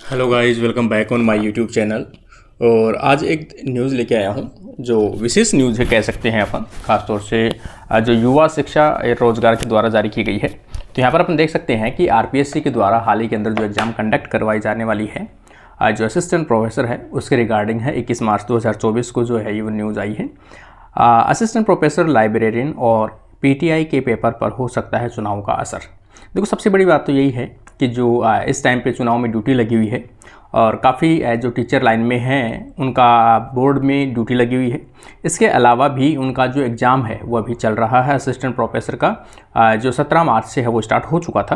Hello guys, welcome back on my YouTube channel. और आज एक न्यूज़ लेके आया हूँ जो विशेष न्यूज़ है कह सकते हैं अपन, ख़ासतौर से जो युवा शिक्षा रोजगार के द्वारा जारी की गई है। तो यहाँ पर अपन देख सकते हैं कि आरपीएससी के द्वारा हाल ही के अंदर जो एग्ज़ाम कंडक्ट करवाई जाने वाली है, जो असिस्टेंट प्रोफेसर है उसके रिगार्डिंग है 21 मार्च 2024 को जो है ये न्यूज़ आई है। असिस्टेंट प्रोफेसर, लाइब्रेरियन और पीटीआई के पेपर पर हो सकता है चुनाव का असर। देखो, सबसे बड़ी बात तो यही है कि जो इस टाइम पे चुनाव में ड्यूटी लगी हुई है और काफ़ी जो टीचर लाइन में हैं उनका बोर्ड में ड्यूटी लगी हुई है। इसके अलावा भी उनका जो एग्ज़ाम है वो अभी चल रहा है असिस्टेंट प्रोफेसर का, जो 17 मार्च से है वो स्टार्ट हो चुका था।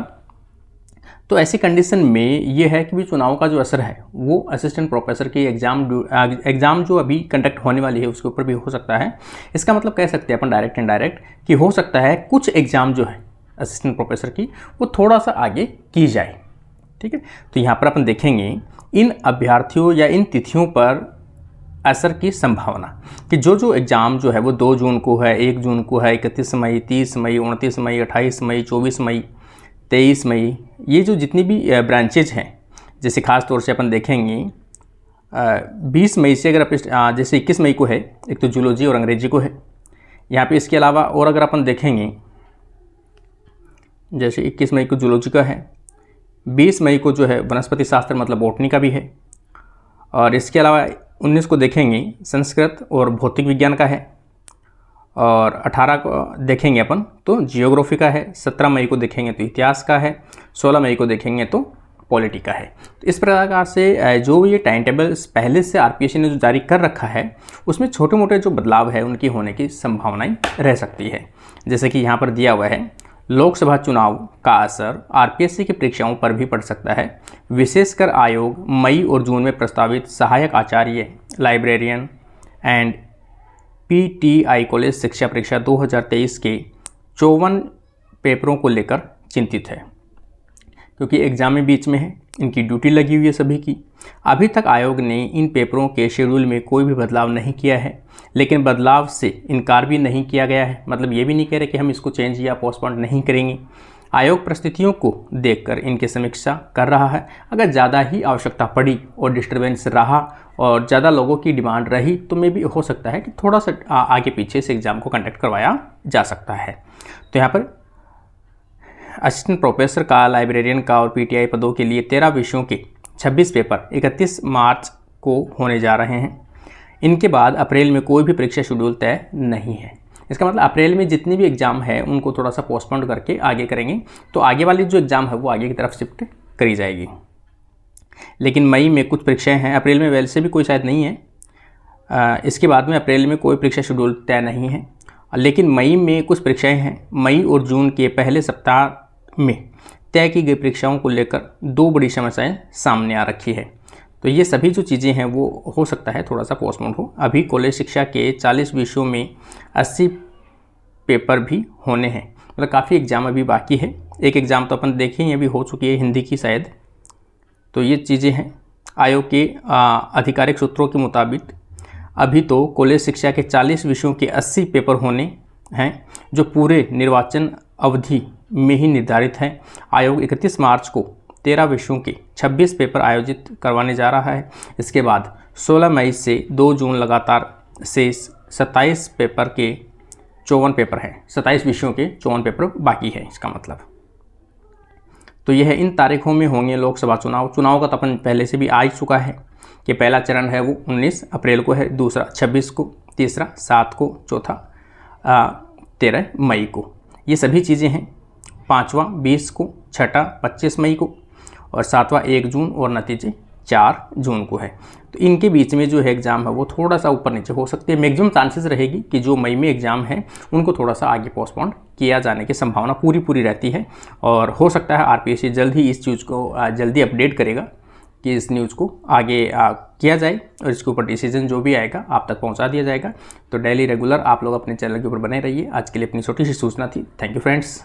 तो ऐसी कंडीशन में ये है कि भी चुनाव का जो असर है वो असिस्टेंट प्रोफेसर की एग्ज़ाम जो अभी कंडक्ट होने वाली है उसके ऊपर भी हो सकता है। इसका मतलब कह सकते हैं अपन डायरेक्ट इनडायरेक्ट कि हो सकता है कुछ एग्ज़ाम जो है असिस्टेंट प्रोफेसर की वो थोड़ा सा आगे की जाए। ठीक है, तो यहाँ पर अपन देखेंगे इन अभ्यर्थियों या इन तिथियों पर असर की संभावना कि जो एग्ज़ाम जो है वो 2 जून को है, 1 जून को है, 31 मई, 30 मई, 29 मई, 28 मई, 24 मई, 23 मई, ये जो जितनी भी ब्रांचेज हैं, जैसे ख़ास तौर से अपन देखेंगे 20 मई से अगर जैसे 21 मई को है, एक तो जूलॉजी और अंग्रेजी को है यहाँ पे। इसके अलावा और अगर अपन देखेंगे जैसे 21 मई को जूलॉजी का है, 20 मई को जो है वनस्पति शास्त्र मतलब बॉटनी का भी है, और इसके अलावा 19 को देखेंगे संस्कृत और भौतिक विज्ञान का है, और 18 को देखेंगे अपन तो जियोग्राफी का है, 17 मई को देखेंगे तो इतिहास का है, 16 मई को देखेंगे तो पॉलिटी का है। तो इस प्रकार से जो ये टाइम टेबल पहले से आरपीएससी ने जो जारी कर रखा है उसमें छोटे मोटे जो बदलाव है उनकी होने की संभावनाएं रह सकती है। जैसे कि यहाँ पर दिया हुआ है, लोकसभा चुनाव का असर आरपीएससी की परीक्षाओं पर भी पड़ सकता है। विशेषकर आयोग मई और जून में प्रस्तावित सहायक आचार्य, लाइब्रेरियन एंड पीटीआई कॉलेज शिक्षा परीक्षा 2023 के 54 पेपरों को लेकर चिंतित है, क्योंकि एग्जाम में बीच में है, इनकी ड्यूटी लगी हुई है सभी की। अभी तक आयोग ने इन पेपरों के शेड्यूल में कोई भी बदलाव नहीं किया है, लेकिन बदलाव से इनकार भी नहीं किया गया है। मतलब ये भी नहीं कह रहे कि हम इसको चेंज या पोस्टपोन नहीं करेंगे। आयोग परिस्थितियों को देखकर इनकी समीक्षा कर रहा है। अगर ज़्यादा ही आवश्यकता पड़ी और डिस्टर्बेंस रहा और ज़्यादा लोगों की डिमांड रही तो मे भी हो सकता है कि थोड़ा सा आगे पीछे से एग्ज़ाम को कंडक्ट करवाया जा सकता है। तो यहाँ पर असिस्टेंट प्रोफेसर का, लाइब्रेरियन का और पीटीआई पदों के लिए 13 विषयों के 26 पेपर 31 मार्च को होने जा रहे हैं। इनके बाद अप्रैल में कोई भी परीक्षा शेड्यूल तय नहीं है। इसका मतलब अप्रैल में जितनी भी एग्ज़ाम है उनको थोड़ा सा पोस्टपोन करके आगे करेंगे, तो आगे वाली जो एग्ज़ाम है वो आगे की तरफ शिफ्ट करी जाएगी। लेकिन मई में कुछ परीक्षाएं हैं, अप्रैल में वैसे भी कोई शायद नहीं है। इसके बाद में अप्रैल में कोई परीक्षा शेड्यूल तय नहीं है, लेकिन मई में कुछ परीक्षाएं हैं। मई और जून के पहले सप्ताह में तय की गई परीक्षाओं को लेकर 2 बड़ी समस्याएं सामने आ रखी है। तो ये सभी जो चीज़ें हैं वो हो सकता है थोड़ा सा पोस्टपोन हो। अभी कॉलेज शिक्षा के 40 विषयों में 80 पेपर भी होने हैं, मतलब काफ़ी एग्ज़ाम अभी बाकी है। एक एग्ज़ाम तो अपन देखें अभी हो चुकी है हिंदी की शायद। तो ये चीज़ें हैं आयोग के आधिकारिक सूत्रों के मुताबिक। अभी तो कॉलेज शिक्षा के 40 विषयों के 80 पेपर होने हैं जो पूरे निर्वाचन अवधि में ही निर्धारित हैं। आयोग 31 मार्च को 13 विषयों के 26 पेपर आयोजित करवाने जा रहा है। इसके बाद 16 मई से 2 जून लगातार से 27 पेपर के 54 पेपर हैं, 27 विषयों के 54 पेपर बाकी है इसका मतलब। तो यह इन तारीखों में होंगे लोकसभा चुनाव। चुनाव का तो अपन पहले से भी आ ही चुका है कि पहला चरण है वो 19 अप्रैल को है, दूसरा 26 को, तीसरा 7 को, चौथा 13 मई को। ये सभी चीज़ें हैं। 5वां 20 को, छठा 25 मई को और 7वां 1 जून और नतीजे 4 जून को है। तो इनके बीच में जो है एग्ज़ाम है वो थोड़ा सा ऊपर नीचे हो सकती है। मैक्सिमम चांसेस रहेगी कि जो मई में एग्ज़ाम है उनको थोड़ा सा आगे पोस्टपोन किया जाने की संभावना पूरी रहती है। और हो सकता है आरपीएससी जल्द ही इस चीज़ को जल्दी अपडेट करेगा कि इस न्यूज़ को आगे किया जाए और इसके ऊपर डिसीजन जो भी आएगा आप तक पहुंचा दिया जाएगा। तो डेली रेगुलर आप लोग अपने चैनल के ऊपर बने रहिए। आज के लिए अपनी छोटी सी सूचना थी। Thank you friends.